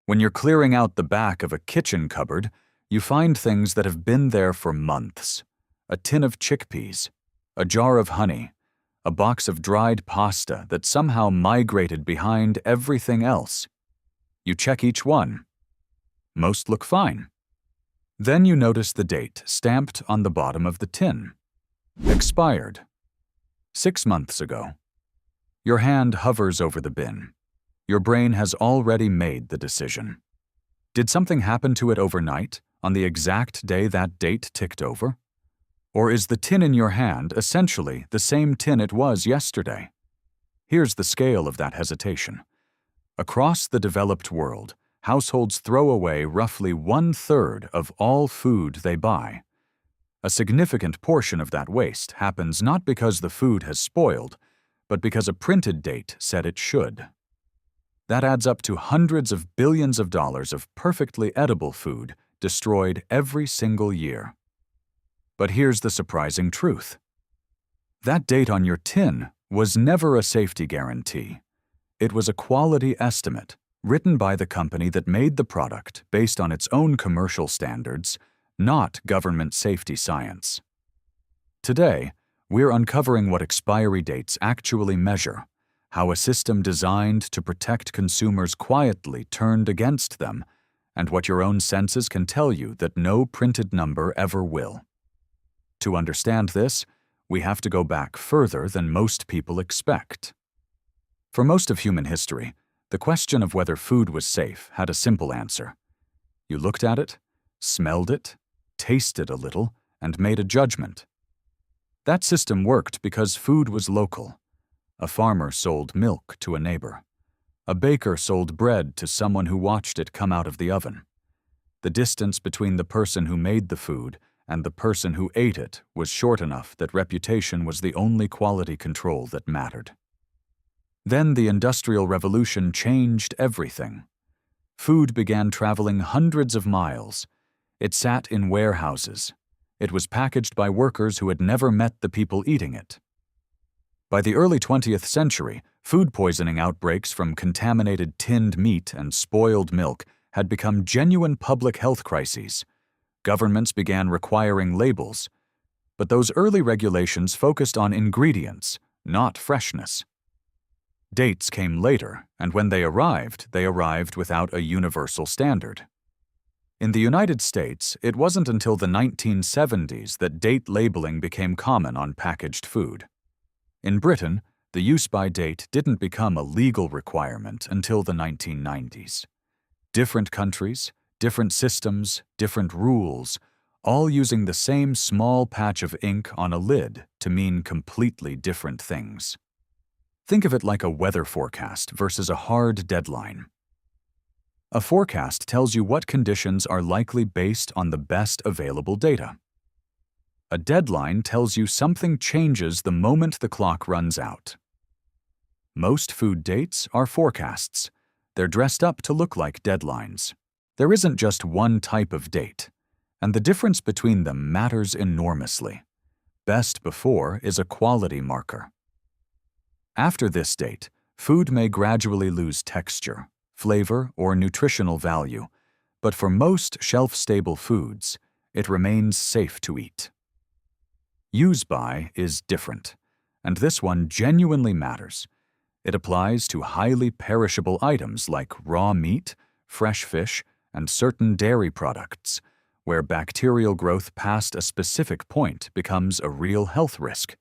When you're clearing out the back of a kitchen cupboard, you find things that have been there for months. A tin of chickpeas, a jar of honey, a box of dried pasta that somehow migrated behind everything else. You check each one. Most look fine. Then you notice the date stamped on the bottom of the tin. Expired. 6 months ago. Your hand hovers over the bin. Your brain has already made the decision. Did something happen to it overnight, on the exact day that date ticked over? Or is the tin in your hand essentially the same tin it was yesterday? Here's the scale of that hesitation. Across the developed world, households throw away roughly 1/3 of all food they buy. A significant portion of that waste happens not because the food has spoiled, but because a printed date said it should. That adds up to hundreds of billions of dollars of perfectly edible food destroyed every single year. But here's the surprising truth. That date on your tin was never a safety guarantee. It was a quality estimate written by the company that made the product based on its own commercial standards, not government safety science. Today, we're uncovering what expiry dates actually measure, how a system designed to protect consumers quietly turned against them, and what your own senses can tell you that no printed number ever will. To understand this, we have to go back further than most people expect. For most of human history, the question of whether food was safe had a simple answer. You looked at it, smelled it, tasted a little, and made a judgment. That system worked because food was local. A farmer sold milk to a neighbor. A baker sold bread to someone who watched it come out of the oven. The distance between the person who made the food and the person who ate it was short enough that reputation was the only quality control that mattered. Then the Industrial Revolution changed everything. Food began traveling hundreds of miles. It sat in warehouses. It was packaged by workers who had never met the people eating it. By the early 20th century, food poisoning outbreaks from contaminated tinned meat and spoiled milk had become genuine public health crises. Governments began requiring labels. But those early regulations focused on ingredients, not freshness. Dates came later, and when they arrived without a universal standard. In the United States, it wasn't until the 1970s that date labeling became common on packaged food. In Britain, the use-by date didn't become a legal requirement until the 1990s. Different countries, different systems, different rules, all using the same small patch of ink on a lid to mean completely different things. Think of it like a weather forecast versus a hard deadline. A forecast tells you what conditions are likely based on the best available data. A deadline tells you something changes the moment the clock runs out. Most food dates are forecasts. They're dressed up to look like deadlines. There isn't just one type of date, and the difference between them matters enormously. Best before is a quality marker. After this date, food may gradually lose texture, flavor, or nutritional value, but for most shelf-stable foods, it remains safe to eat. Use by is different, and this one genuinely matters. It applies to highly perishable items like raw meat, fresh fish, and certain dairy products, where bacterial growth past a specific point becomes a real health risk.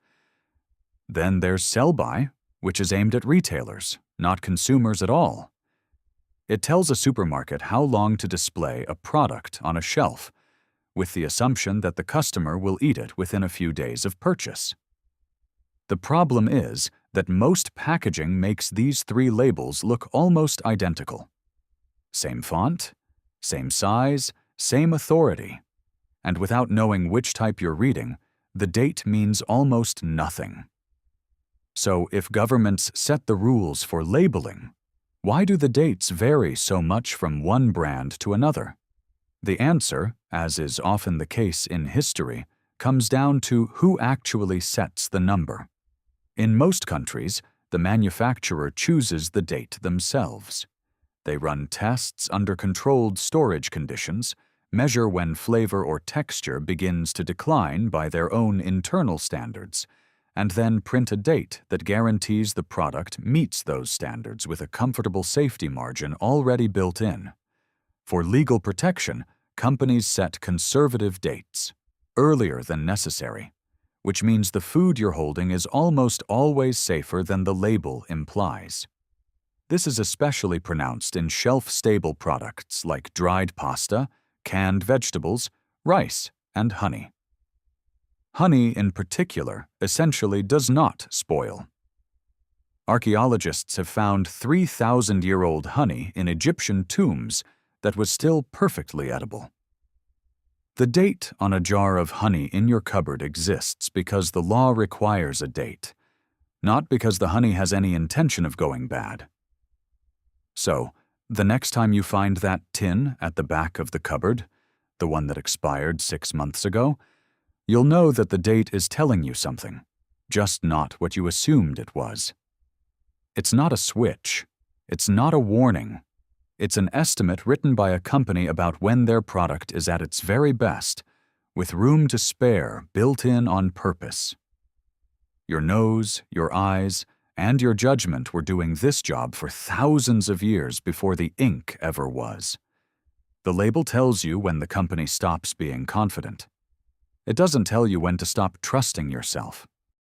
Then there's sell-by, which is aimed at retailers, not consumers at all. It tells a supermarket how long to display a product on a shelf, with the assumption that the customer will eat it within a few days of purchase. The problem is that most packaging makes these 3 labels look almost identical. Same font, same size, same authority. And without knowing which type you're reading, the date means almost nothing. So if governments set the rules for labeling, why do the dates vary so much from one brand to another? The answer, as is often the case in history, comes down to who actually sets the number. In most countries, the manufacturer chooses the date themselves. They run tests under controlled storage conditions, measure when flavor or texture begins to decline by their own internal standards, and then print a date that guarantees the product meets those standards with a comfortable safety margin already built in. For legal protection, companies set conservative dates, earlier than necessary, which means the food you're holding is almost always safer than the label implies. This is especially pronounced in shelf-stable products like dried pasta, canned vegetables, rice, and honey. Honey, in particular, essentially does not spoil. Archaeologists have found 3,000-year-old honey in Egyptian tombs that was still perfectly edible. The date on a jar of honey in your cupboard exists because the law requires a date, not because the honey has any intention of going bad. So, the next time you find that tin at the back of the cupboard, the one that expired 6 months ago, you'll know that the date is telling you something, just not what you assumed it was. It's not a switch. It's not a warning. It's an estimate written by a company about when their product is at its very best, with room to spare built in on purpose. Your nose, your eyes, and your judgment were doing this job for thousands of years before the ink ever was. The label tells you when the company stops being confident. It doesn't tell you when to stop trusting yourself.